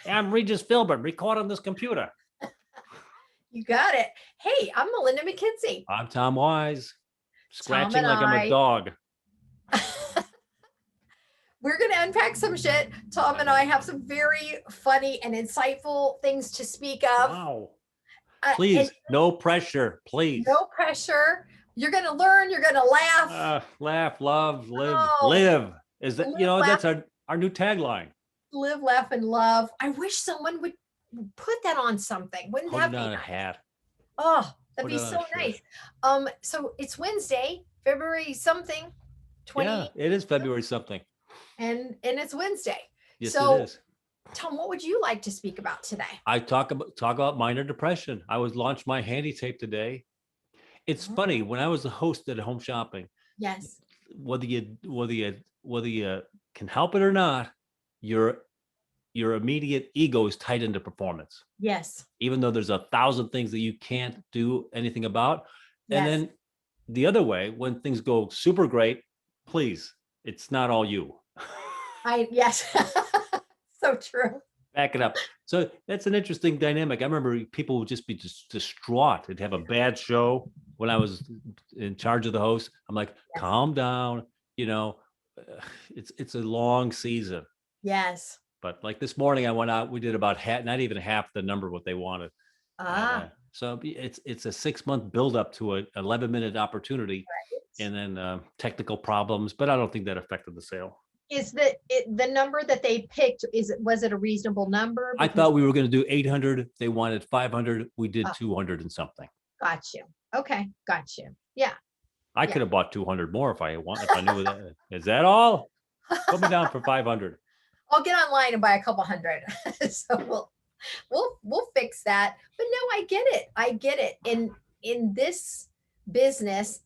I'm Regis Philbin, recording this computer. You got it. Hey, I'm Melinda McKinsey. I'm Tom Wise, Tom scratching and like I'm a I, dog. we're going to unpack some shit. Tom and I have some very funny and insightful things to speak of. Wow. And Please, no pressure, please. no pressure. You're going to learn. You're going to laugh. Laugh, love, live, Oh, live. Is that, live, laugh, that's our new tagline. live, laugh, and love. I wish someone would put that on something. Wouldn't Put that it be on a nice? hat. Oh, that'd Put be it on so a shirt. nice. So it's Wednesday, February something, 20, Yeah, it is February something. and it's Wednesday. Yes, it So is. Tom, what would you like to speak about today? I talk about minor depression. I was launched my HandiTape today. It's funny, when I was the host at Home Shopping, Yes. whether you can help it or not, your immediate ego is tied into performance, Yes. even though there's 1,000 things that you can't do anything about. And Yes. then the other way, when things go super great, please, it's not all you. Yes. So true. Back it up. So that's an interesting dynamic. I remember people would just be distraught. They'd have a bad show when I was in charge of the host. I'm like, Yes. calm down. You know, it's a long season. Yes. But like this morning, I went out. We did about not even half the number what they wanted. So it's a 6-month buildup to an 11-minute opportunity, Right. and then technical problems. But I don't think that affected the sale. Is the number that they picked, was it a reasonable number? I thought we were going to do 800. They wanted 500. We did Oh, 200 and something. got you. Okay, got you. Yeah. I could have bought 200 more if I knew that. Is that all? Put me down for 500. I'll get online and buy a couple hundred. So we'll fix that. But no, I get it. I get it. In this business,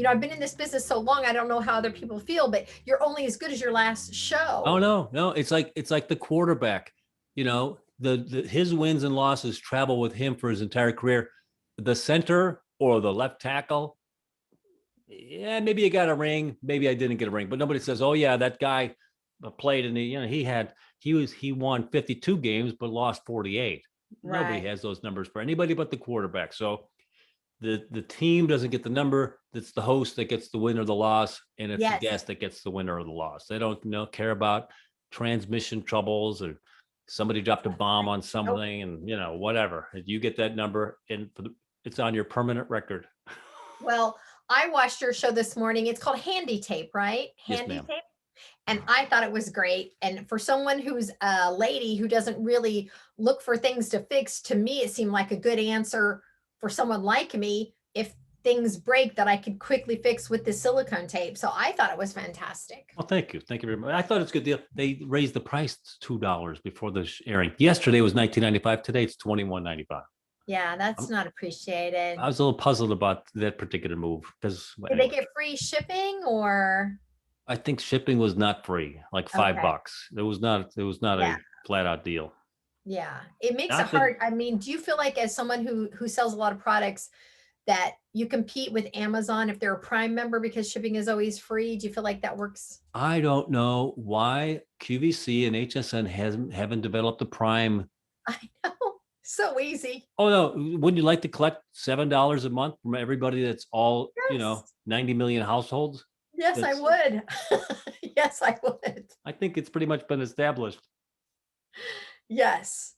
I've been in this business so long, I don't know how other people feel, but you're only as good as your last show. Oh no. It's like the quarterback. His wins and losses travel with him for his entire career. The center or the left tackle, yeah, maybe you got a ring, maybe I didn't get a ring, but nobody says, "Oh yeah, that guy played and he won 52 games but lost 48." Right. Nobody has those numbers for anybody but the quarterback. So the team doesn't get the number. It's the host that gets the win or the loss, and it's the guest that gets the winner or the loss. They don't care about transmission troubles or somebody dropped a bomb on something, and whatever. You get that number, and it's on your permanent record. Well, I watched your show this morning. It's called HandiTape, right? Yes, ma'am. HandiTape. And I thought it was great. And for someone who's a lady who doesn't really look for things to fix, to me, it seemed like a good answer for someone like me. If things break, that I could quickly fix with the silicone tape. So I thought it was fantastic. Well, thank you very much. I thought it's a good deal. They raised the price to $2 before the airing. Yesterday was $19.95. Today it's $21.95. Yeah, that's not appreciated. I was a little puzzled about that particular move because Did they get free shipping, or? I think shipping was not free, like $5. It was not a flat out deal. Yeah, it makes it hard. I mean, do you feel like, as someone who sells a lot of products, that you compete with Amazon if they're a Prime member because shipping is always free? Do you feel like that works? I don't know why QVC and HSN haven't developed the Prime. I know. So easy. Oh no! Wouldn't you like to collect $7 a month from everybody that's all 90 million households? Yes, I would. Yes, I would. I think it's pretty much been established. Yes.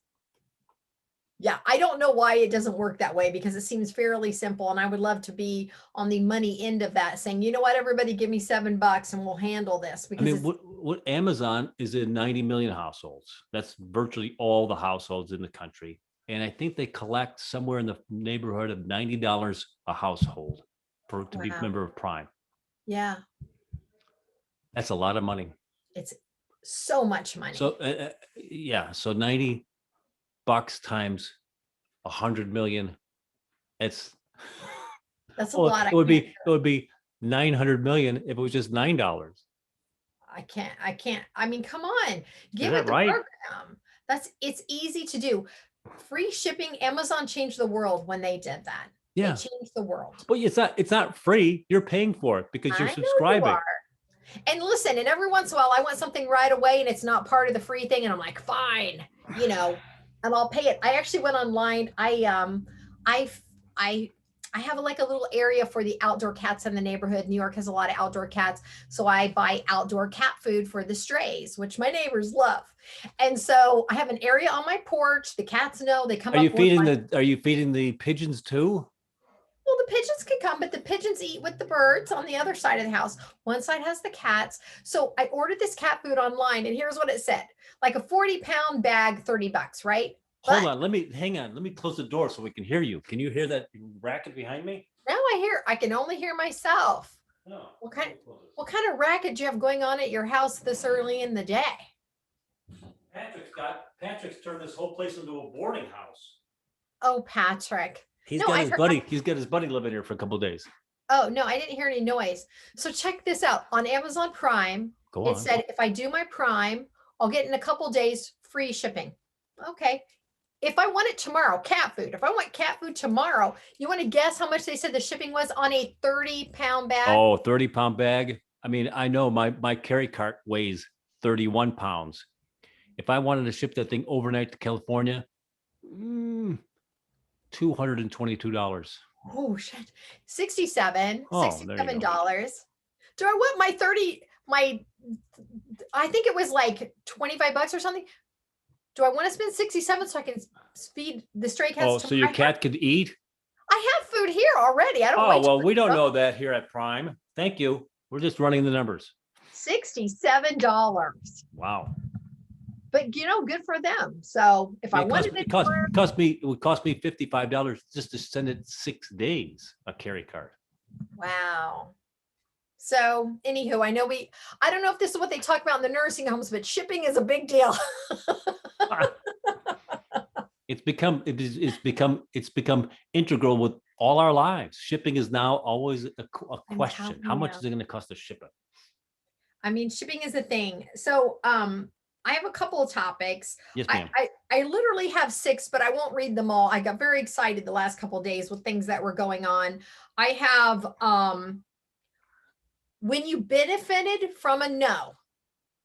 Yeah, I don't know why it doesn't work that way, because it seems fairly simple, and I would love to be on the money end of that, saying, you know what, everybody give me $7 and we'll handle this. Because I mean, what Amazon is in 90 million households. That's virtually all the households in the country. And I think they collect somewhere in the neighborhood of $90 a household to be a member of Prime. Yeah. That's a lot of money. It's so much money. So so $90 times 100 million. That's a lot. It would be 900 million if it was just $9. I can't. I mean, come on, give it the right? program. It's easy to do. Free shipping. Amazon changed the world when they did that. Yeah, they changed the world. Well, it's not free. You're paying for it because you're subscribing. And listen, and every once in a while I want something right away and it's not part of the free thing. And I'm like, fine, and I'll pay it. I actually went online. I, I, I have like a little area for the outdoor cats in the neighborhood. New York has a lot of outdoor cats. So I buy outdoor cat food for the strays, which my neighbors love. And so I have an area on my porch. The cats know, they come Are you up. are you feeding the pigeons too? Well, the pigeons can come, but the pigeons eat with the birds on the other side of the house. One side has the cats. So I ordered this cat food online, and here's what it said: like a 40-pound bag, $30, right? Hold But on, hang on. Let me close the door so we can hear you. Can you hear that racket behind me? now I can only hear myself. No. What kind of racket do you have going on at your house this early in the day? Patrick's turned this whole place into a boarding house. Oh, Patrick. He's No, got I his heard- buddy. He's got his buddy living here for a couple of days. Oh, no, I didn't hear any noise. So check this out. On Amazon Prime, Go on. it said if I do my Prime, I'll get in a couple days free shipping. Okay. If I want it tomorrow, cat food. If I want cat food tomorrow, you want to guess how much they said the shipping was on a 30-pound bag? Oh, 30-pound bag. I mean, I know my carry cart weighs 31 pounds. If I wanted to ship that thing overnight to California, $222. Oh shit. 67 Oh, there you go. $67. Do I want I think it was like $25 or something. Do I want to spend 67 so I can feed the stray cats? Oh, so your cat could eat? I have food here already. I don't Oh, well, we don't know that here at Prime. Thank you. We're just running the numbers. $67. Wow. But good for them. So if I wanted it, it would cost me $55 just to send it 6 days, a carry cart. wow. So anywho, I don't know if this is what they talk about in the nursing homes, but shipping is a big deal. It's become integral with all our lives. Shipping is now always a question. How much is it going to cost to ship it? I mean, shipping is a thing. So I have a couple of topics. Yes, ma'am. I literally have 6, but I won't read them all. I got very excited the last couple of days with things that were going on. I have when you benefited from a no.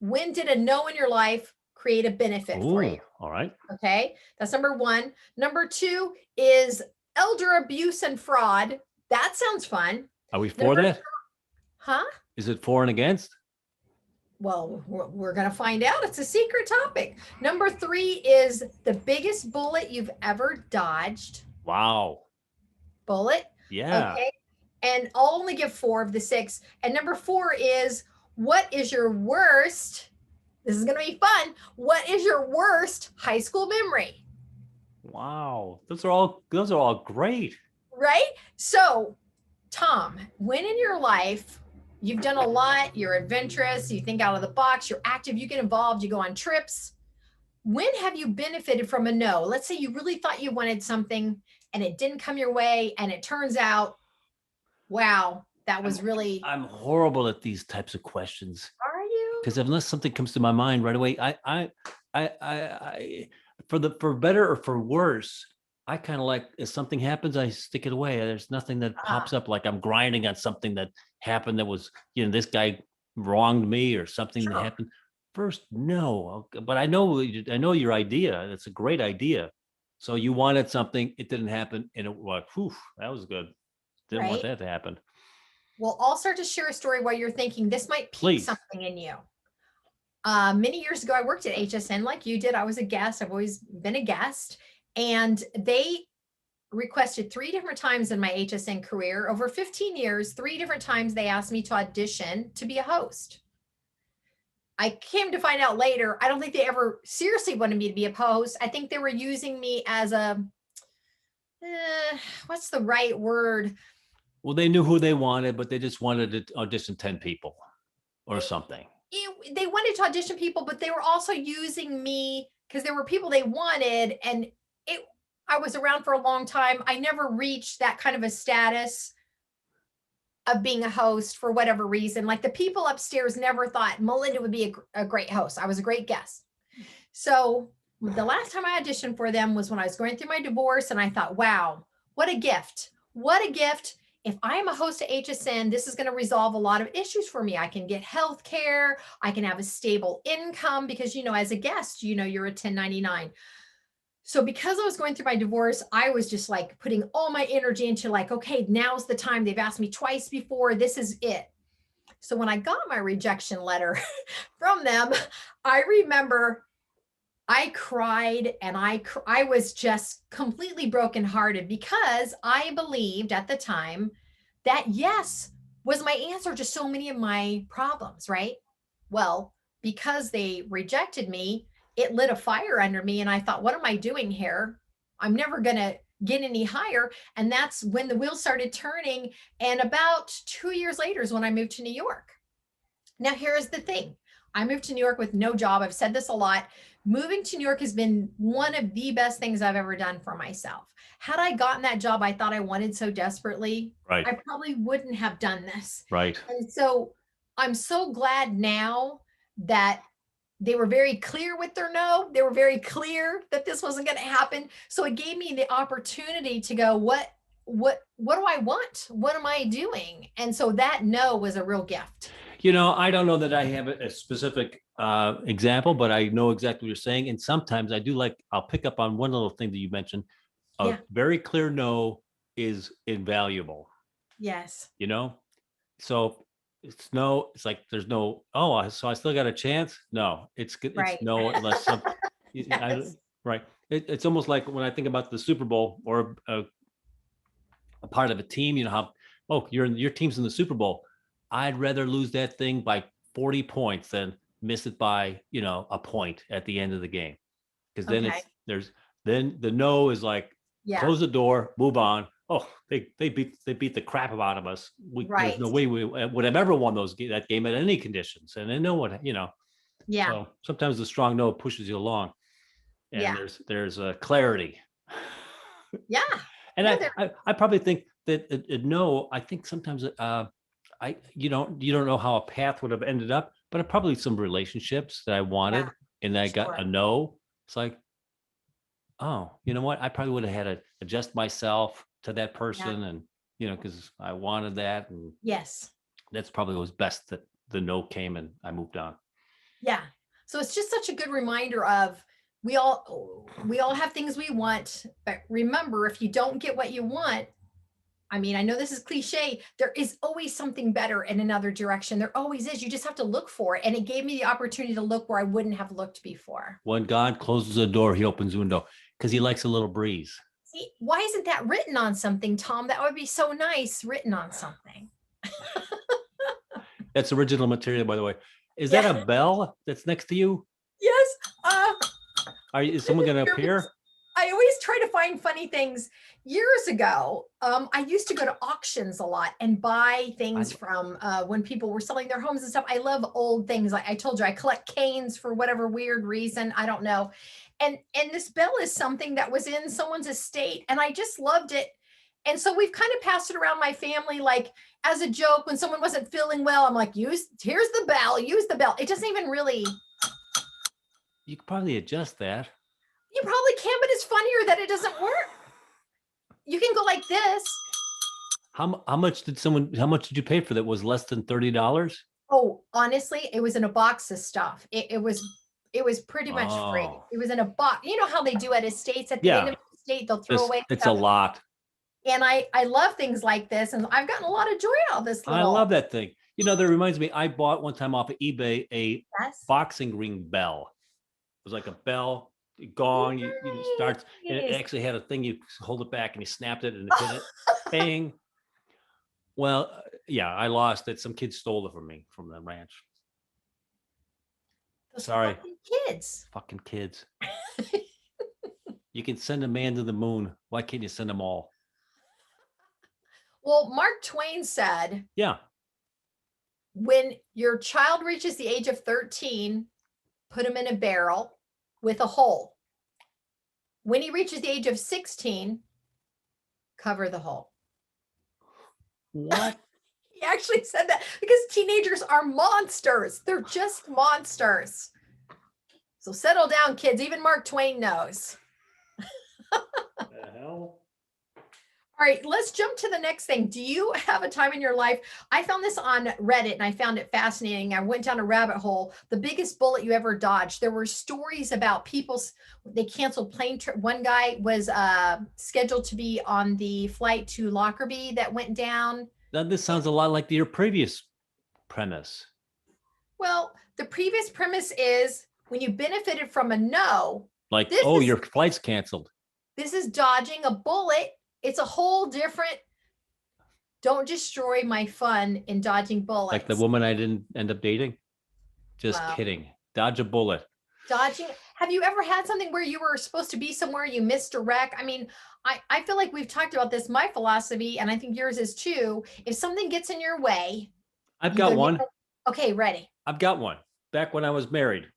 When did a no in your life create a benefit for you? All right. Okay, that's number 1. Number 2 is elder abuse and fraud. That sounds fun. Are we for that? Huh? Is it for and against? Well, we're going to find out. It's a secret topic. Number 3 is the biggest bullet you've ever dodged. Wow. Bullet. Yeah. Okay. And I'll only give 4 of the 6. And number 4 is, what is your worst? This is going to be fun. What is your worst high school memory? Wow. Those are all great. Right? So, Tom, when in your life you've done a lot, you're adventurous, you think out of the box, you're active, you get involved, you go on trips. When have you benefited from a no? Let's say you really thought you wanted something and it didn't come your way, and it turns out, wow, that was really. I'm horrible at these types of questions. Are you? Because unless something comes to my mind right away, for better or for worse, I kind of like, if something happens, I stick it away. There's nothing that pops up like I'm grinding on something that happened that was, this guy wronged me or something that happened. First, no, but I know your idea. That's a great idea. So you wanted something, it didn't happen, and it was, whew, that was good. Didn't want that to happen. Well, I'll start to share a story while you're thinking this might pique something in you. Many years ago, I worked at HSN like you did. I was a guest. I've always been a guest. And they requested 3 different times in my HSN career, over 15 years, 3 different times they asked me to audition to be a host. I came to find out later, I don't think they ever seriously wanted me to be a host. I think they were using me as a, what's the right word? Well, they knew who they wanted, but they just wanted to audition 10 people or something. They wanted to audition people, but they were also using me because there were people they wanted, and I was around for a long time. I never reached that kind of a status of being a host for whatever reason. Like the people upstairs never thought Melinda would be a great host. I was a great guest. So the last time I auditioned for them was when I was going through my divorce, and I thought, wow, what a gift. What a gift if I am a host at HSN, this is going to resolve a lot of issues for me. I can get health care. I can have a stable income because, as a guest, you're a 1099. So because I was going through my divorce, I was just like putting all my energy into like, okay, now's the time. They've asked me twice before. This is it. So when I got my rejection letter from them, I remember I cried and I was just completely brokenhearted because I believed at the time that yes was my answer to so many of my problems, right? Well, because they rejected me, it lit a fire under me. And I thought, what am I doing here? I'm never going to get any higher. And that's when the wheels started turning. And about 2 years later is when I moved to New York. Now, here's the thing. I moved to New York with no job. I've said this a lot. Moving to New York has been one of the best things I've ever done for myself. Had I gotten that job I thought I wanted so desperately, Right. I probably wouldn't have done this. Right. And so I'm so glad now that they were very clear with their no. They were very clear that this wasn't going to happen. So it gave me the opportunity to go, what do I want? What am I doing? And so that no was a real gift. I don't know that I have a specific example, but I know exactly what you're saying. And sometimes I'll pick up on one little thing that you mentioned. A Yeah. very clear no is invaluable, Yes. So it's like there's no, so I still got a chance. No, it's Right. no, unless Yes. right. It's almost like when I think about the Super Bowl or a part of a team, how, your team's in the Super Bowl. I'd rather lose that thing by 40 points than miss it by, a point at the end of the game. Because then Okay. then the no is like, Yeah. close the door, move on. Oh, they beat the crap out of us. There's no Right. way we would have ever won that game at any conditions. And I know what, Yeah. so sometimes the strong no pushes you along, and Yeah. there's a clarity. Yeah. And Yeah. I probably think that no, I think sometimes you don't know how a path would have ended up, but probably some relationships that I wanted, Yeah. and I got Sure. a no. It's like, oh, you know what? I probably would have had to adjust myself to that Yeah. person, and because I wanted that, and Yes. that's probably was best that the no came and I moved on. Yeah. So it's just such a good reminder of we all have things we want, but remember, if you don't get what you want, I mean, I know this is cliche. There is always something better in another direction. There always is. You just have to look for it. And it gave me the opportunity to look where I wouldn't have looked before. When God closes a door, He opens a window because He likes a little breeze. See, why isn't that written on something, Tom? That would be so nice written on something. That's original material, by the way. Is Yeah. that a bell that's next to you? Yes. Is someone going to appear? I always try to find funny things. Years ago, I used to go to auctions a lot and buy things from when people were selling their homes and stuff. I love old things. Like I told you, I collect canes for whatever weird reason. I don't know. And this bell is something that was in someone's estate, and I just loved it. And so we've kind of passed it around my family, like as a joke. When someone wasn't feeling well, I'm like, here's the bell, use the bell. It doesn't even really. You could probably adjust that. You probably can, but it's funnier that it doesn't work. You can go like this. How much did you pay for that? Was less than $30? Oh, honestly, it was in a box of stuff. It was pretty much free. Oh. It was in a box. You know how they do at estates, at the end of the estate, they'll throw away It's a stuff. lot. And I love things like this, and I've gotten a lot of joy out of this I love that thing. That reminds me, I bought one time off of eBay a boxing ring bell. It was like a bell, gong, you starts, and it actually had a thing, you hold it back and you snapped it and hit it, bang. Well, yeah, I lost it. Some kids stole it from me from the ranch. Those Sorry. fucking kids. You can send a man to the moon. Why can't you send them all? Well, Mark Twain said, yeah, when your child reaches the age of 13, put him in a barrel with a hole. When he reaches the age of 16, cover the hole. What? He actually said that because teenagers are monsters. They're just monsters. So settle down, kids. Even Mark Twain knows. The hell? All right, let's jump to the next thing. Do you have a time in your life? I found this on Reddit and I found it fascinating. I went down a rabbit hole. The biggest bullet you ever dodged. There were stories about they canceled plane trip. One guy was scheduled to be on the flight to Lockerbie that went down. Now, this sounds a lot like your previous premise. Well, the previous premise is when you benefited from a no, Like, this oh, is your flight's canceled. this is dodging a bullet. It's a whole different. Don't destroy my fun in dodging bullets. Like the woman I didn't end up dating. Just Wow. kidding. Dodge a bullet. Dodging. Have you ever had something where you were supposed to be somewhere, you missed a wreck? I mean, I feel like we've talked about this. My philosophy, and I think yours is too. If something gets in your way, I've you got go, one. okay, ready. I've got one. Back when I was married,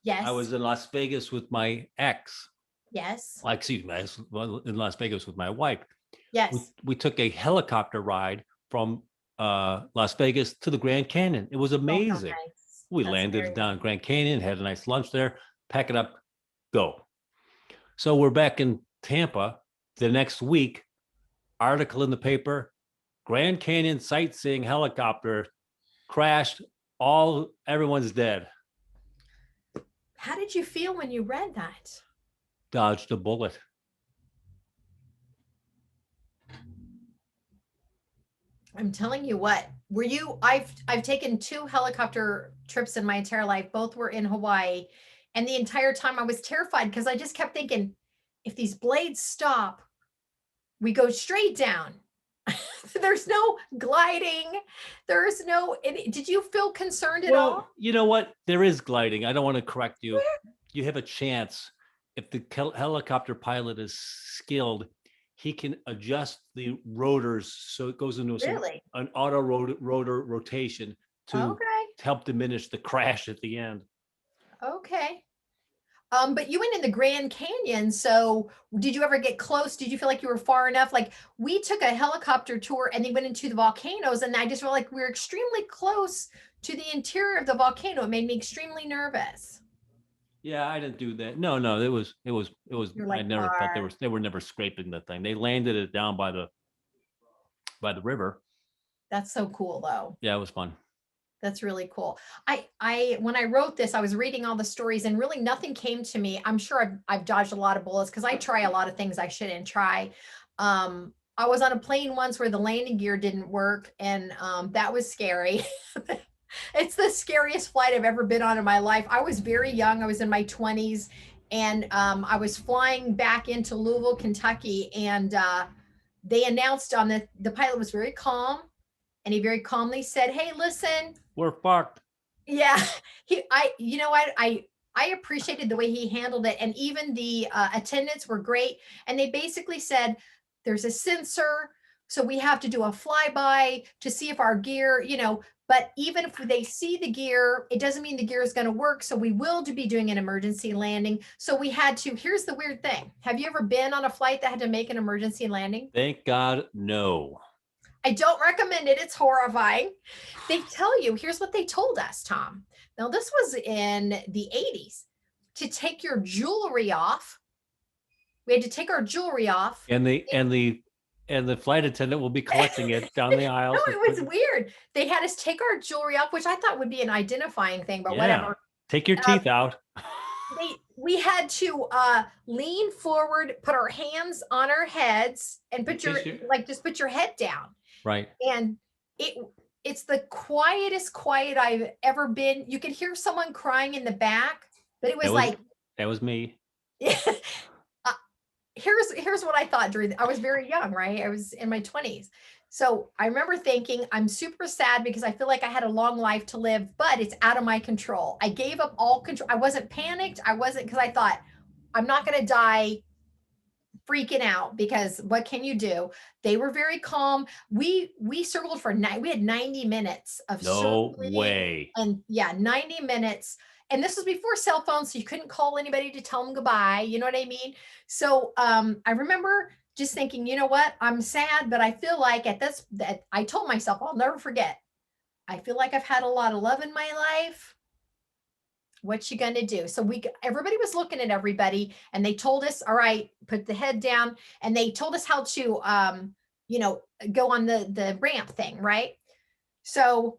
Yes. I was in Las Vegas with my ex. Yes. Like, excuse me, I was in Las Vegas with my wife. Yes. We took a helicopter ride from Las Vegas to the Grand Canyon. It was Oh, how amazing. nice. We That's landed very down Grand Canyon, had a nice lunch there, pack it up, go. So we're back in Tampa the next week. Article in the paper: Grand Canyon sightseeing helicopter crashed. Everyone's dead. How did you feel when you read that? Dodged a bullet. I'm telling you what, I've taken 2 helicopter trips in my entire life. Both were in Hawaii. And the entire time I was terrified because I just kept thinking, if these blades stop, we go straight down. There's no gliding. Did you feel concerned at all? Well, you know what? There is gliding. I don't want to correct you. You have a chance. If the helicopter pilot is skilled, he can adjust the rotors so it goes into Really? an auto rotor rotation to Okay. help diminish the crash at the end. Okay. But you went in the Grand Canyon, so did you ever get close? Did you feel like you were far enough? Like we took a helicopter tour and they went into the volcanoes, and I just felt like we were extremely close to the interior of the volcano. It made me extremely nervous. Yeah, I didn't do that. No, it was. You're I like, never felt they were never scraping the thing. They landed it down by the river. That's so cool though. Yeah, it was fun. That's really cool. When I wrote this, I was reading all the stories and really nothing came to me. I'm sure I've dodged a lot of bullets because I try a lot of things I shouldn't try. I was on a plane once where the landing gear didn't work, and that was scary. It's the scariest flight I've ever been on in my life. I was very young. I was in my 20s, and I was flying back into Louisville, Kentucky, and they announced on the pilot was very calm, and he very calmly said, "Hey, listen." We're fucked. Yeah, you know what? I appreciated the way he handled it, and even the attendants were great. And they basically said, "There's a sensor, so we have to do a flyby to see if our gear, But even if they see the gear, it doesn't mean the gear is going to work. So we will be doing an emergency landing. So we had to. Here's the weird thing: have you ever been on a flight that had to make an emergency landing? Thank God, no. I don't recommend it. It's horrifying. They tell you, here's what they told us, Tom. Now, this was in the 80s. To take your jewelry off, we had to take our jewelry off. And the flight attendant will be collecting it down the aisles. No, it was weird. They had us take our jewelry off, which I thought would be an identifying thing, but whatever. Take your teeth out. We had to lean forward, put our hands on our heads, and just put your head down. Right. And it's the quietest quiet I've ever been. You could hear someone crying in the back, but it was that was me. Here's what I thought I was very young, right? I was in my 20s. So I remember thinking, I'm super sad because I feel like I had a long life to live, but it's out of my control. I gave up all control. I wasn't panicked. Because I thought, I'm not going to die freaking out, because what can you do? They were very calm. We circled for we had 90 minutes of no circling, way. And 90 minutes. And this was before cell phones, so you couldn't call anybody to tell them goodbye. You know what I mean? So I remember just thinking, you know what? I'm sad, but I feel like that I told myself, I'll never forget. I feel like I've had a lot of love in my life. What you gonna do? So everybody was looking at everybody, and they told us, all right, put the head down, and they told us how to go on the ramp thing, right? So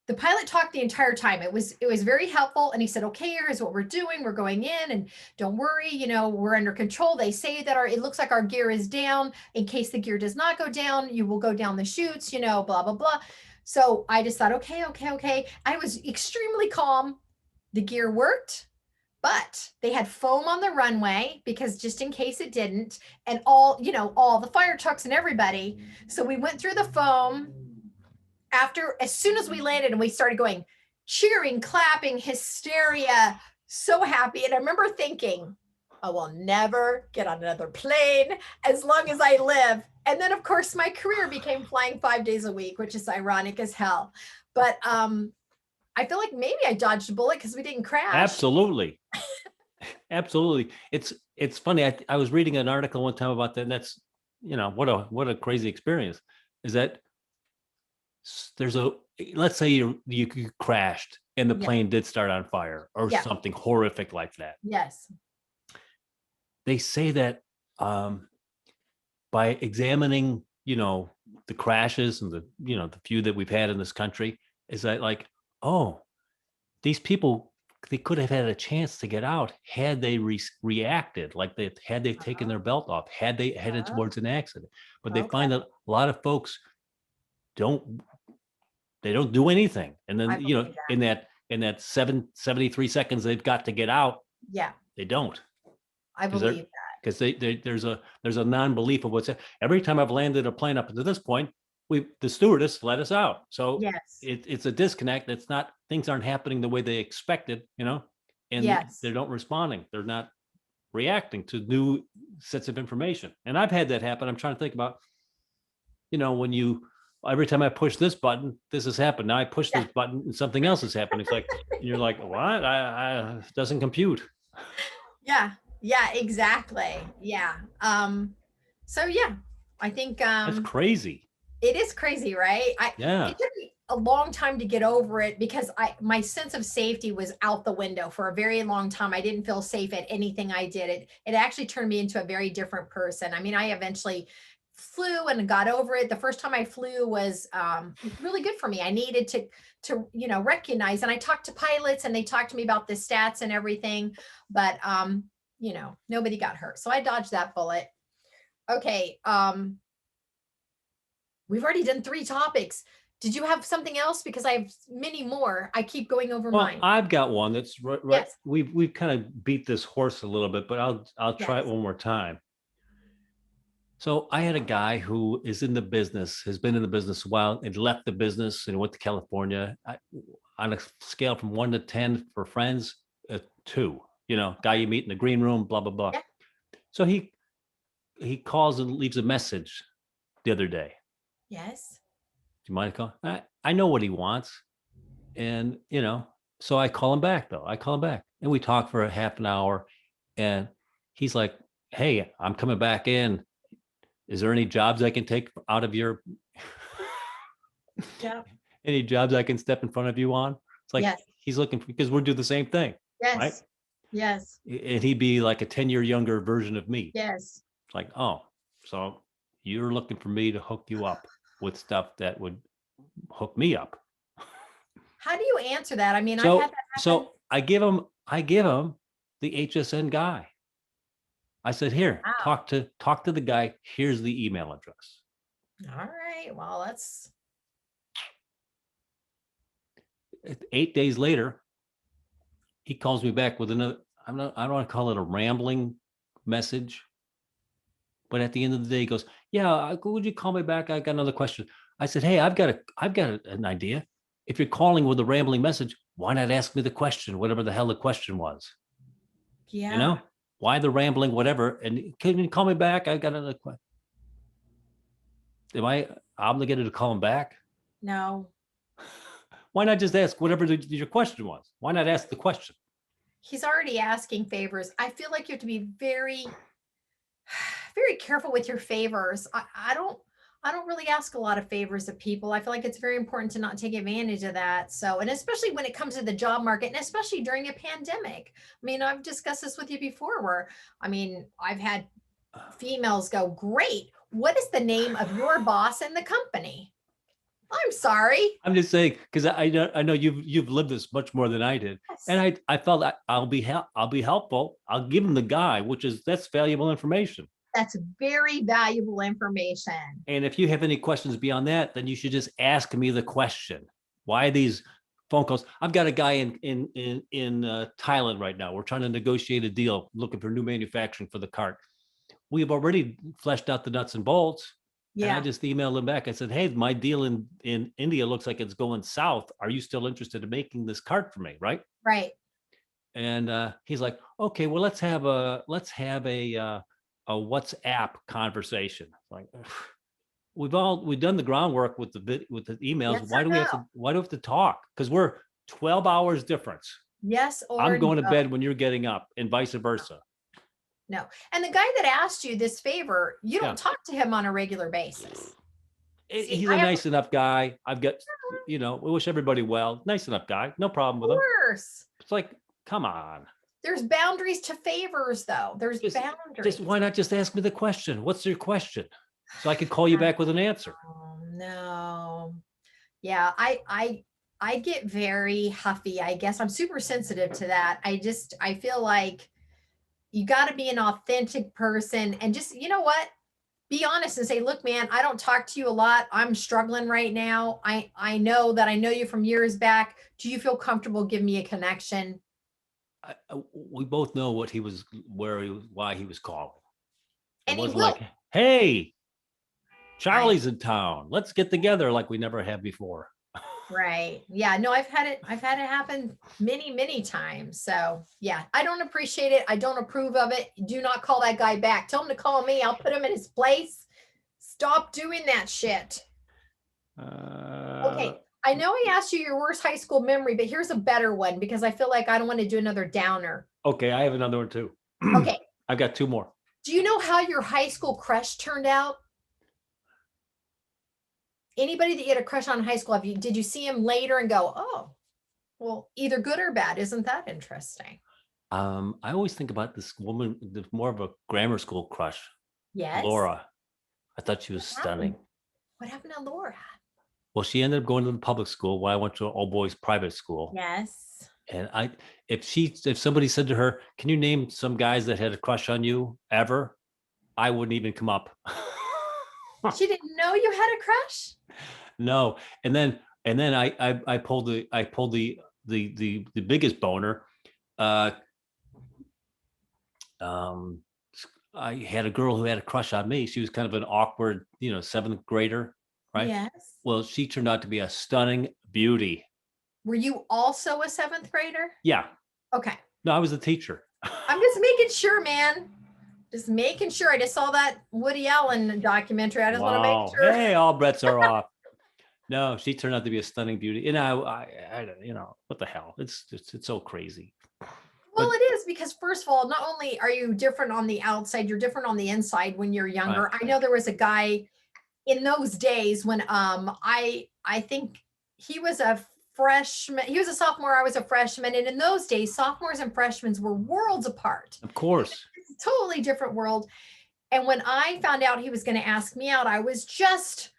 the pilot talked the entire time. It was very helpful. And he said, okay, here's what we're doing. We're going in, and don't worry, we're under control. They say that it looks like our gear is down. In case the gear does not go down, you will go down the chutes, blah, blah, blah. So I just thought, okay. I was extremely calm. The gear worked, but they had foam on the runway because just in case it didn't, and all the fire trucks and everybody. So we went through the foam. As soon as we landed, and we started going, cheering, clapping, hysteria, so happy. And I remember thinking, I will never get on another plane as long as I live. And then of course my career became flying 5 days a week, which is ironic as hell. But I feel like maybe I dodged a bullet because we didn't crash. Absolutely. Absolutely. It's funny. I was reading an article one time about that, and that's, what a crazy experience is that let's say you crashed and the plane did start on fire or something horrific like that. Yes. They say that by examining, the crashes and the few that we've had in this country, is that like, oh, these people, they could have had a chance to get out had they reacted, like had they taken their belt off, had they headed towards an accident. But they find that a lot of folks don't do anything. And then, in that 73 seconds they've got to get out. Yeah. They don't. I believe that. Because there's a non-belief of what's every time I've landed a plane up to this point, the stewardess let us out. So yes, it's a disconnect. It's not, things aren't happening the way they expected, and they don't responding. They're not reacting to new sets of information. And I've had that happen. I'm trying to think about, when every time I push this button, this has happened. Now I push this button and something else has happened. It's like, you're like, what? I doesn't compute. Yeah, exactly. Yeah. So yeah, I think that's crazy. It is crazy, right? It took me a long time to get over it because my sense of safety was out the window for a very long time. I didn't feel safe at anything I did. It actually turned me into a very different person. I mean, I eventually flew and got over it. The first time I flew was really good for me. I needed to recognize, and I talked to pilots and they talked to me about the stats and everything, but nobody got hurt. So I dodged that bullet. Okay. We've already done 3 topics. Did you have something else? Because I have many more. I keep going over mine. I've got one that's right. Yes. We've kind of beat this horse a little bit, but I'll try it one more time. So I had a guy who is in the business, has been in the business a while, and left the business and went to California. On a scale from 1 to 10 for friends, 2. Guy you meet in the green room, blah blah blah. Yeah. So he calls and leaves a message the other day. Yes. Do you mind calling? I know what he wants. And, so I call him back though. And we talk for a half an hour, and he's like, hey, I'm coming back in. Is there any jobs I can take out of your, any jobs I can step in front of you on? It's like, he's looking for, because we'll do the same thing. Yes. Right? Yes. And he'd be like a 10-year younger version of me. Yes. It's like, oh, so you're looking for me to hook you up with stuff that would hook me up. How do you answer that? I mean, so, I've had that happen. So I give him the HSN guy. I said, here, talk to the guy. Here's the email address. All right. Well, that's 8 days later. He calls me back with another, I don't want to call it a rambling message, but at the end of the day, he goes, yeah, would you call me back? I got another question. I said, hey, I've got an idea. If you're calling with a rambling message, why not ask me the question, whatever the hell the question was? Yeah. Why the rambling, whatever? And can you call me back? I got another question. Am I obligated to call him back? No. Why not just ask whatever your question was? Why not ask the question? He's already asking favors. I feel like you have to be very, very careful with your favors. I don't really ask a lot of favors of people. I feel like it's very important to not take advantage of that. So, and especially when it comes to the job market, and especially during a pandemic. I mean, I've discussed this with you before where, I've had females go, great. what is the name of your boss in the company? I'm sorry. I'm just saying, because I know you've lived this much more than I did, Yes. and I felt that I'll be helpful. I'll give him the guy, that's valuable information. That's very valuable information. And if you have any questions beyond that, then you should just ask me the question. Why these phone calls? I've got a guy in Thailand right now. We're trying to negotiate a deal, looking for new manufacturing for the cart. We've already fleshed out the nuts and bolts. And I Yeah. just emailed him back. I said, hey, my deal in India looks like it's going south. Are you still interested in making this cart for me? Right. Right. And he's like, okay, well, let's have a WhatsApp conversation. Like, we've done the groundwork with the emails. Yes Why or do we have no? to talk? Because we're 12 hours difference. Yes or I'm going to no? bed when you're getting up, and vice versa. No. And the guy that asked you this favor, you don't Yeah. talk to him on a regular basis. See, He's I a have, nice enough guy. I've got, we wish everybody well. Nice enough guy. No problem of with him. course. It's like, come on. There's boundaries to favors, though. There's Just boundaries. why not just ask me the question? What's your question? So I could call you back with an answer. Oh, no. Yeah, I get very huffy. I guess I'm super sensitive to that. I feel like you got to be an authentic person and just, you know what? Be honest and say, look, man, I don't talk to you a lot. I'm struggling right now. I know that I know you from years back. Do you feel comfortable giving me a connection? We both know what he was, why he was calling. It And he wasn't will. like, hey, Charlie's in town. Let's get together like we never have before. Right. Yeah. No, I've had it happen many, many times. So yeah, I don't appreciate it. I don't approve of it. Do not call that guy back. Tell him to call me. I'll put him in his place. Stop doing that shit. Okay. I know I asked you your worst high school memory, but here's a better one because I feel like I don't want to do another downer. Okay, I have another one too. Okay. I've got two more. Do you know how your high school crush turned out? Anybody that you had a crush on in high school, did you see him later and go, oh, well, either good or bad? Isn't that interesting? I always think about this woman, more of a grammar school crush, Yes. Laura. I thought she was What happened? stunning. What happened to Laura? Well, she ended up going to the public school while I went to an all boys private school. Yes. And if somebody said to her, can you name some guys that had a crush on you ever? I wouldn't even come up. She didn't know you had a crush? No. And then I pulled the biggest boner. I had a girl who had a crush on me. She was kind of an awkward, seventh grader, right? Yes. Well, she turned out to be a stunning beauty. Were you also a seventh grader? Yeah. Okay. No, I was a teacher. I'm just making sure, man. Just making sure. I just saw that Woody Allen documentary. I just want to make sure. Hey, all bets are off. No, she turned out to be a stunning beauty. And I what the hell? It's so crazy. Well, it is because first of all, not only are you different on the outside, you're different on the inside when you're younger. Right. I know there was a guy in those days when I think he was a freshman, he was a sophomore, I was a freshman. And in those days, sophomores and freshmen were worlds apart. Of course. It's a totally different world. And when I found out he was going to ask me out, I was just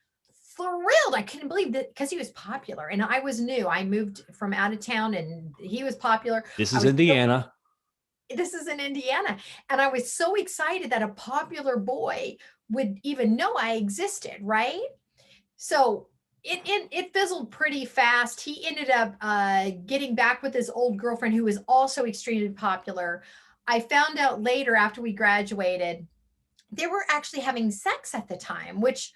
thrilled. I couldn't believe that because he was popular and I was new. I moved from out of town and he was popular. This is Indiana. This is in Indiana. And I was so excited that a popular boy would even know I existed, right? So it fizzled pretty fast. He ended up getting back with his old girlfriend who was also extremely popular. I found out later after we graduated, they were actually having sex at the time, which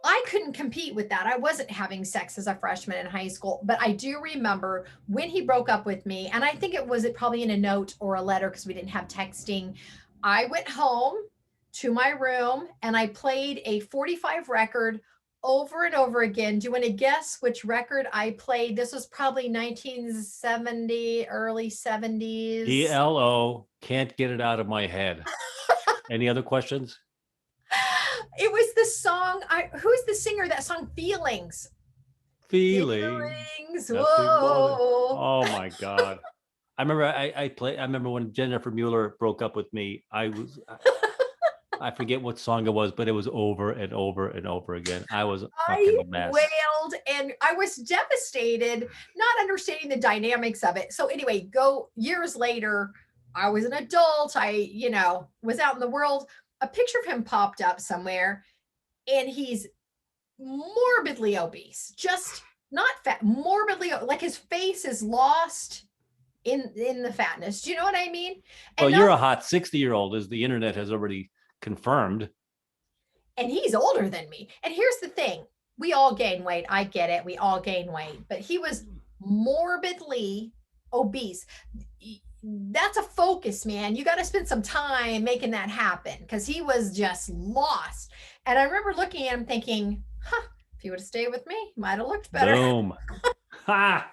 I couldn't compete with that. I wasn't having sex as a freshman in high school, but I do remember when he broke up with me, and I think it was probably in a note or a letter because we didn't have texting. I went home to my room and I played a 45 record over and over again. Do you want to guess which record I played? This was probably 1970, early 70s. ELO, can't get it out of my head. Any other questions? It was the song. Who's the singer of that song? Feelings. Feelings. Whoa. Oh my God. I remember I remember when Jennifer Mueller broke up with me. I forget what song it was, but it was over and over and over again. I was fucking I a mess. wailed and I was devastated, not understanding the dynamics of it. So anyway, go years later, I was an adult. Was out in the world. A picture of him popped up somewhere and he's morbidly obese, just not fat, morbidly, like his face is lost in the fatness. Do you know what I mean? Well, And you're not, a hot 60-year-old, as the internet has already confirmed. and he's older than me. And here's the thing. We all gain weight. I get it. We all gain weight, but he was morbidly obese. That's a focus, man. You got to spend some time making that happen because he was just lost. And I remember looking at him thinking, if he would have stayed with me, he might have looked better. Boom. Ha!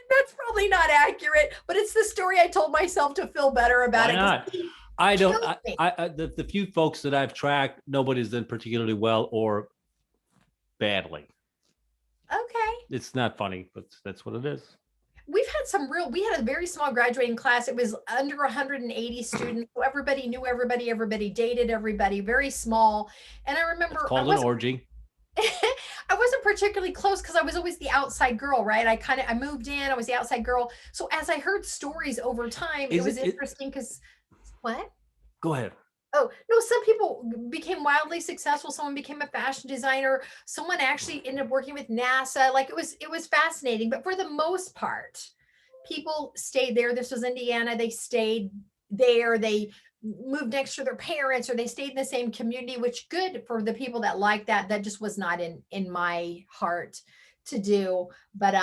That's probably not accurate, but it's the story I told myself to feel better about Why it. not? I don't. The few folks that I've tracked, nobody's done particularly well or badly. Okay. It's not funny, but that's what it is. We had a very small graduating class. It was under 180 students. So everybody knew everybody, everybody dated everybody, very small. And I remember It's called an orgy. I wasn't particularly close because I was always the outside girl, right? I moved in, I was the outside girl. So as I heard stories over time, it was interesting because what? Go ahead. Oh, no, some people became wildly successful. Someone became a fashion designer. Someone actually ended up working with NASA. Like it was fascinating. But for the most part, people stayed there. This was Indiana. They stayed there. They moved next to their parents or they stayed in the same community, which good for the people that like that. That just was not in my heart to do. But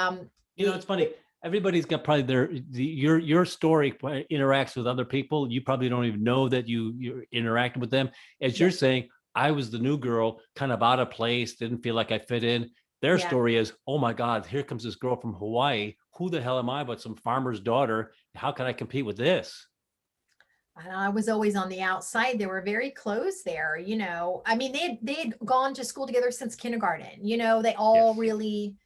it's funny. Everybody's got probably your story interacts with other people. You probably don't even know that you're interacting with them. As you're saying, I was the new girl, kind of out of place, didn't feel like I fit in. Their story is, oh my God, here comes this girl from Hawaii. Who the hell am I but some farmer's daughter? How can I compete with this? I was always on the outside. They were very close there, I mean, they had gone to school together since kindergarten, they all really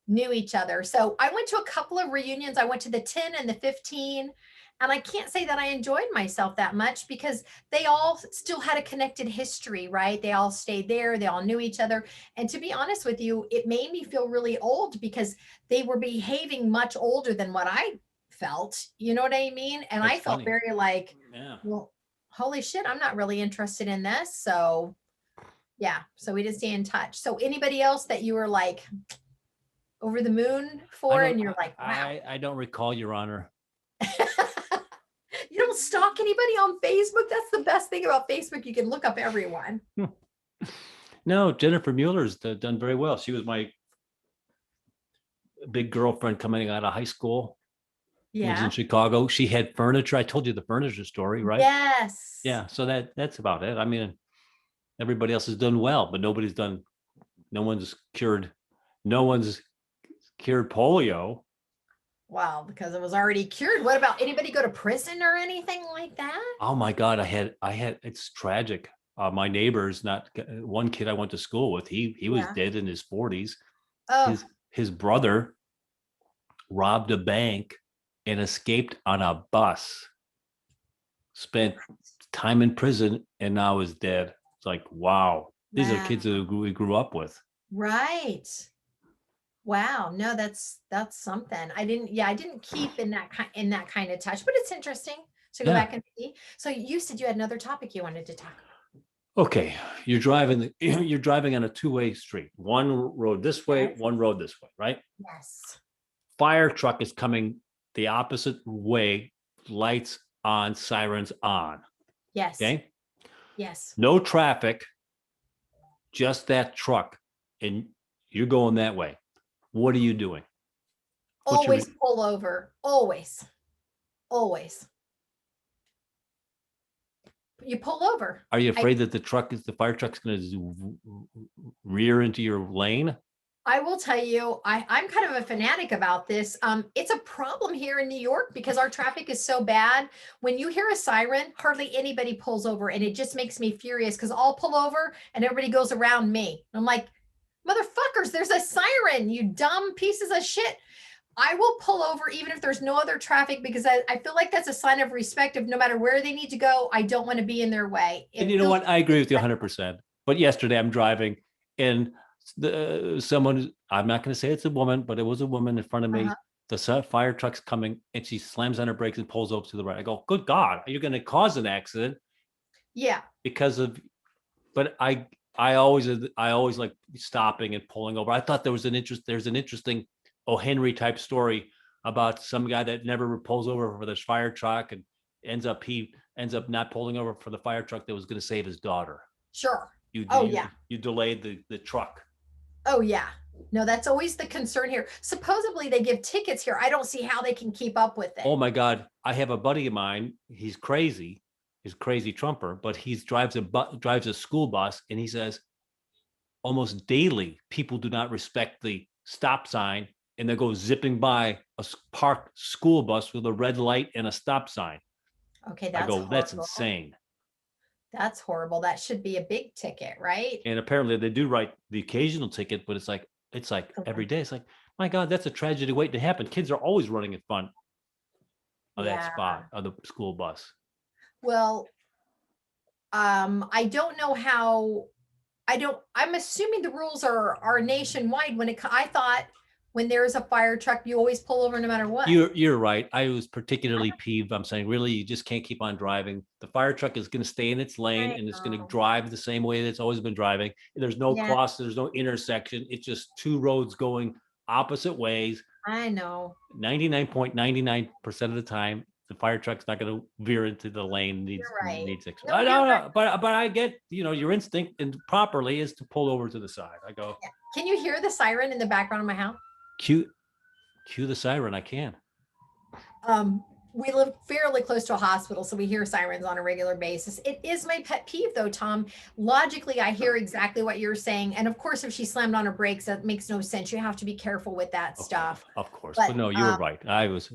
knew each other. So I went to a couple of reunions. I went to the 10 and the 15. And I can't say that I enjoyed myself that much because they all still had a connected history, right? They all stayed there. They all knew each other. And to be honest with you, it made me feel really old because they were behaving much older than what I felt. You know what I mean? And I felt very like, well, holy shit, I'm not really interested in this. So yeah. So we just stay in touch. So anybody else that you were like over the moon for and you're like, wow. I don't recall, Your Honor. You don't stalk anybody on Facebook? That's the best thing about Facebook. You can look up everyone. No, Jennifer Mueller's done very well. She was my big girlfriend coming out of high school. Yeah. Was in Chicago. She had furniture. I told you the furniture story, right? Yes. Yeah. So that's about it. I mean, everybody else has done well, but no one's cured polio. Wow, because it was already cured. What about anybody go to prison or anything like that? Oh my God. It's tragic. My neighbors, not one kid I went to school with, he was dead in his 40s. Oh. His brother robbed a bank and escaped on a bus, spent time in prison, and now is dead. It's like, wow. These are kids that we grew up with. Right. Wow. No, that's something. I didn't keep in that kind of touch, but it's interesting to go back and see. So you said you had another topic you wanted to talk about. Okay. You're driving on a two-way street. One road this way, one road this way, right? Yes. Fire truck is coming the opposite way, lights on, sirens on. Yes. Okay. Yes. No traffic, just that truck, and you're going that way. What are you doing? Always pull over. Always. You pull over. Are you afraid that the fire truck's going to rear into your lane? I will tell you, I'm kind of a fanatic about this. It's a problem here in New York because our traffic is so bad. When you hear a siren, hardly anybody pulls over, and it just makes me furious because I'll pull over and everybody goes around me. I'm like, motherfuckers, there's a siren, you dumb pieces of shit. I will pull over even if there's no other traffic because I feel like that's a sign of respect of no matter where they need to go, I don't want to be in their way. And It you know feels what? I agree with you 100%. But yesterday I'm driving and someone, I'm not going to say it's a woman, but it was a woman in front of uh-huh. me. The fire truck's coming and she slams on her brakes and pulls over to the right. I go, good God, are you going to cause an accident Yeah, because of, but I always like stopping and pulling over. I thought there's an interesting O. Henry type story about some guy that never pulls over for this fire truck and he ends up not pulling over for the fire truck that was going to save his daughter. sure. You Oh you yeah. you delayed the truck. Oh yeah. No, that's always the concern here. Supposedly they give tickets here. I don't see how they can keep up with it. Oh my God! I have a buddy of mine. He's crazy. He's a crazy Trumper, but he drives a school bus, and he says almost daily people do not respect the stop sign, and they go zipping by a parked school bus with a red light and a stop sign. Okay, I that's go, that's horrible. insane. That's horrible. That should be a big ticket, right? And apparently they do write the occasional ticket, but it's like every Okay. day. It's like, my God, that's a tragedy waiting to happen. Kids are always running in front of that Yeah. spot of the school bus. Well, I don't know how I'm assuming the rules are nationwide when I thought when there's a fire truck, you always pull over no matter what. You're right. I was particularly peeved. I'm saying, really, you just can't keep on driving. The fire truck is going to stay in its lane I and it's going to know. drive the same way that it's always been driving. There's no Yeah, cross, there's no intersection. It's just two roads going opposite ways. I know. 99.99% of the time, the fire truck's not going to veer into the lane needs You're right. needs extra. No, I you're don't right. know, but I get, your instinct and properly is to pull over to the side. I go, Yeah. Can you hear the siren in the background of my house? cue cue the siren. I can. We live fairly close to a hospital, so we hear sirens on a regular basis. It is my pet peeve, though, Tom. Logically, I hear exactly what you're saying. And of course, if she slammed on her brakes, that makes no sense. You have to be careful with that Of stuff. of course. But But no, you were right. I was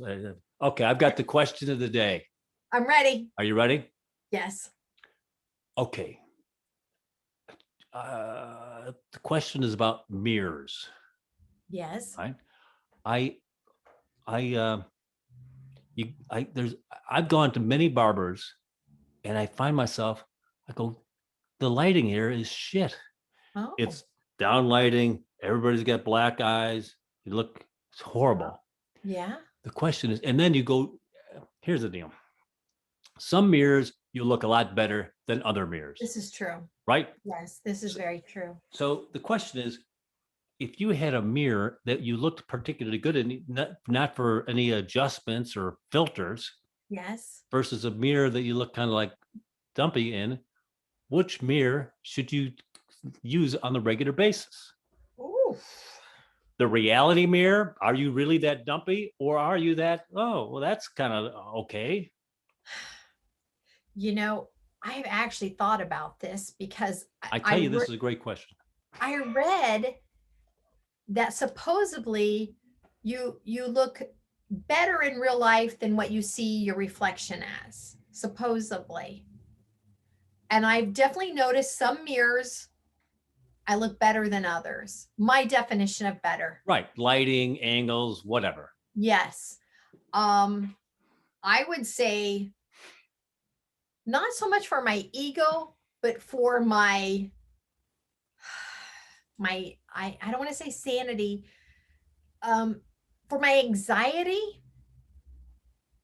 okay. I've got the question of the day. I'm ready. Are you ready? Yes. Okay. The question is about mirrors, Yes. right? I, I, I've gone to many barbers, and I find myself, I go, the lighting here is shit. Oh, It's down lighting. Everybody's got black eyes. You look, it's horrible. yeah. The question is, and then you go, here's the deal. Some mirrors, you look a lot better than other mirrors, This is true. right? Yes, this is So, very true. so the question is, if you had a mirror that you looked particularly good in, not for any adjustments or filters, Yes. versus a mirror that you look kind of like dumpy in, which mirror should you use on the regular basis? Ooh. The reality mirror, are you really that dumpy, or are you that, oh, well, that's kind of okay? You know, I've actually thought about this because I tell you, this is a great question. I read that supposedly you look better in real life than what you see your reflection as, supposedly. And I've definitely noticed some mirrors I look better than others. My definition of better. Right, lighting, angles, whatever. Yes. Um, I would say not so much for my ego, but for I don't want to say sanity. For my anxiety,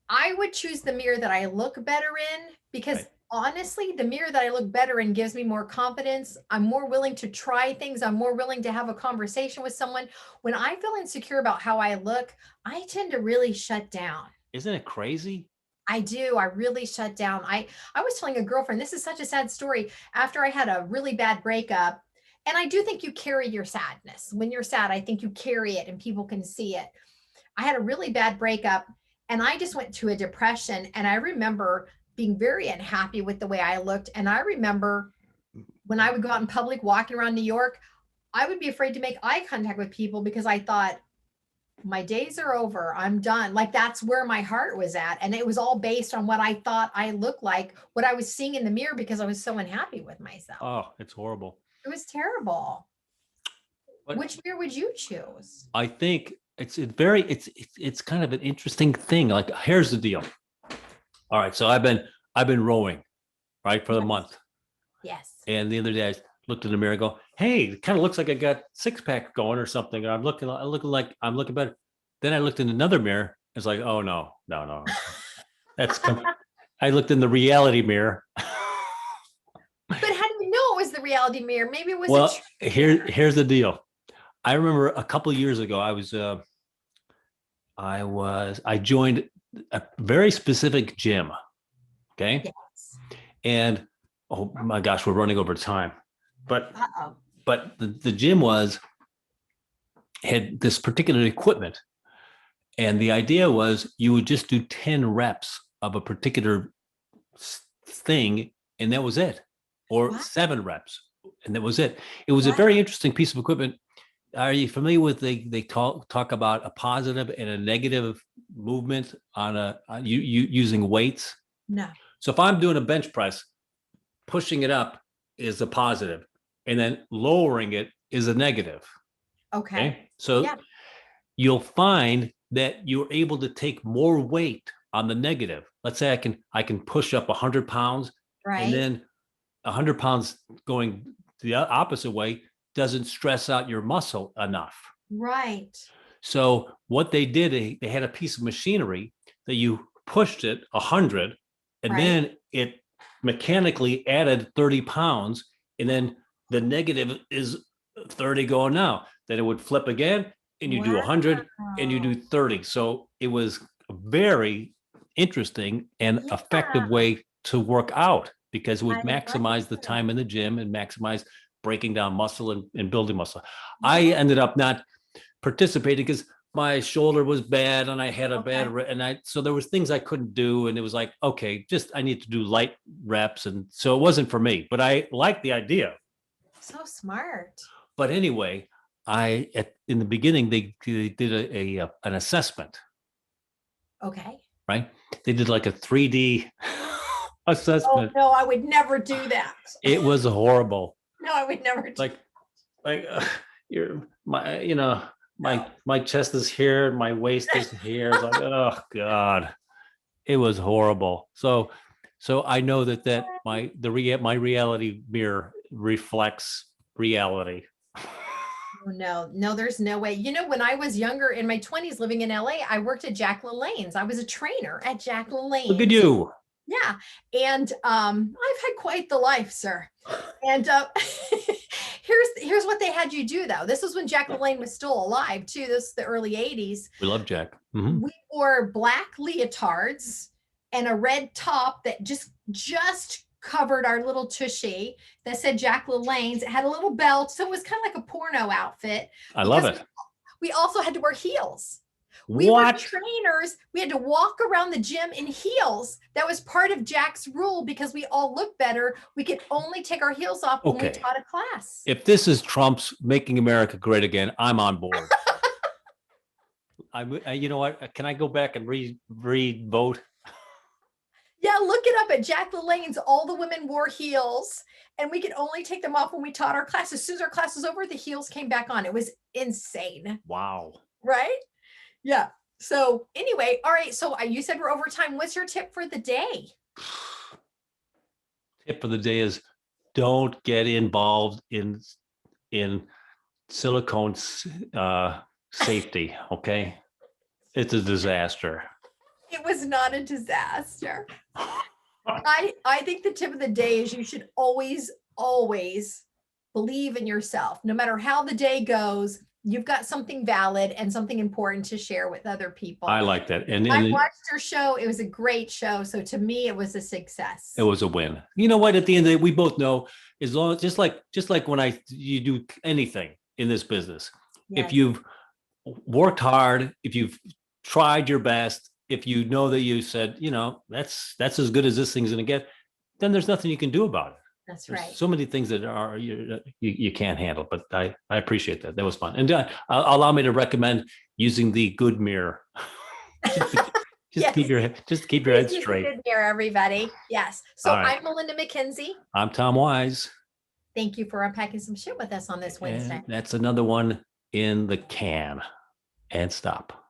I would choose the mirror that I look better in because Right. honestly, the mirror that I look better in gives me more confidence. I'm more willing to try things. I'm more willing to have a conversation with someone. When I feel insecure about how I look, I tend to really shut down. Isn't it crazy? I do. I really shut down. I was telling a girlfriend, this is such a sad story. After I had a really bad breakup, and I do think you carry your sadness. When you're sad, I think you carry it and people can see it. I had a really bad breakup and I just went to a depression. And I remember being very unhappy with the way I looked. And I remember when I would go out in public walking around New York, I would be afraid to make eye contact with people because I thought, my days are over. I'm done. Like that's where my heart was at. And it was all based on what I thought I looked like, what I was seeing in the mirror because I was so unhappy with myself. Oh, it's horrible. It was terrible. But Which mirror would you choose? I think it's kind of an interesting thing. Like, here's the deal. All right, so I've been rowing, right, for the Yes. month. Yes. And the other day I looked in the mirror and go, hey, it kind of looks like I got six pack going or something. And I'm looking like I'm looking better. Then I looked in another mirror. It's like, oh no, no, no. That's I looked in the reality mirror. But how do you know it was the reality mirror? Maybe it was a Well, trick mirror. here's the deal. I remember a couple of years ago, I joined a very specific gym. Okay. Yes. And oh my gosh, we're running over time. But Uh-oh. the gym had this particular equipment. And the idea was you would just do 10 reps of a particular thing, and that was it, or Wow. 7 reps, and that was it. It was a Wow. very interesting piece of equipment. Are you familiar with they talk about a positive and a negative movement on you using weights? No. So if I'm doing a bench press, pushing it up is a positive, and then lowering it is a negative. Okay. Okay. So Yeah. you'll find that you're able to take more weight on the negative. Let's say I can push up 100 pounds, and Right. then 100 pounds going the opposite way doesn't stress out your muscle enough. Right. So what they did, they had a piece of machinery that you pushed it 100, and Right. then it mechanically added 30 pounds, and then the negative is 30 going now. Then it would flip again, and you do 100 and you do 30. So it was a very interesting and effective Yeah. way to work out, because it I would like maximize the it. time in the gym and maximize breaking down muscle and building muscle. I Yeah. ended up not participating because my shoulder was bad and I had a bad Okay. so there was things I couldn't do, and it was like, okay, just I need to do light reps, and so it wasn't for me, but I liked the idea. So smart. But anyway, in the beginning they did an assessment, Okay. right? They did like a 3D Oh assessment. no, I would never do that. It was horrible. No, I would never do Like like you're my no. my chest is here, my waist is here. It's like, oh God, it was horrible. So I know that my reality mirror reflects reality. Oh, no, no, there's no way. You know, when I was younger in my 20s living in LA, I worked at Jack LaLanne's. I was a trainer at Jack Look at LaLanne's. you. Yeah. And I've had quite the life, sir. And here's what they had you do though. This was when Jack LaLanne was still alive too. This is the early 80s. We love Jack. Mm-hmm. We wore black leotards and a red top that just covered our little tushy that said Jack LaLanne's. It had a little belt, so it was kind of like a porno outfit. I love it. We also had to wear heels. We were trainers. We had to walk around the gym in heels. That was part of Jack's rule because we all look better. We could only take our heels off when we taught a class. If this is Trump's Making America Great Again, I'm on board. You know what? Can I go back and re-vote? Yeah, look it up at Jack LaLanne's. All the women wore heels, and we could only take them off when we taught our class. As soon as our class was over, the heels came back on. It was insane. Wow. Right? Yeah. So anyway, all right. So you said we're over time. What's your tip for the day? Tip for the day is don't get involved in silicone safety. Okay, it's a disaster. It was not a disaster. I think the tip of the day is you should always believe in yourself. No matter how the day goes, you've got something valid and something important to share with other people. I like that. And I watched your show. It was a great show. So to me, it was a success. It was a win. You know what? At the end of the day, we both know, as long as just like when you do anything in this business, Yes. if you've worked hard, if you've tried your best, if you know that you said, that's as good as this thing's going to get, then there's nothing you can do about it. That's There's right. so many things that you can't handle, but I appreciate that. That was fun. And allow me to recommend using the good mirror. Just keep your head straight. Good mirror, everybody. Yes. So right. I'm Melinda McKinsey. I'm Tom Wise. Thank you for unpacking some shit with us on this Wednesday. And that's another one in the can. and stop.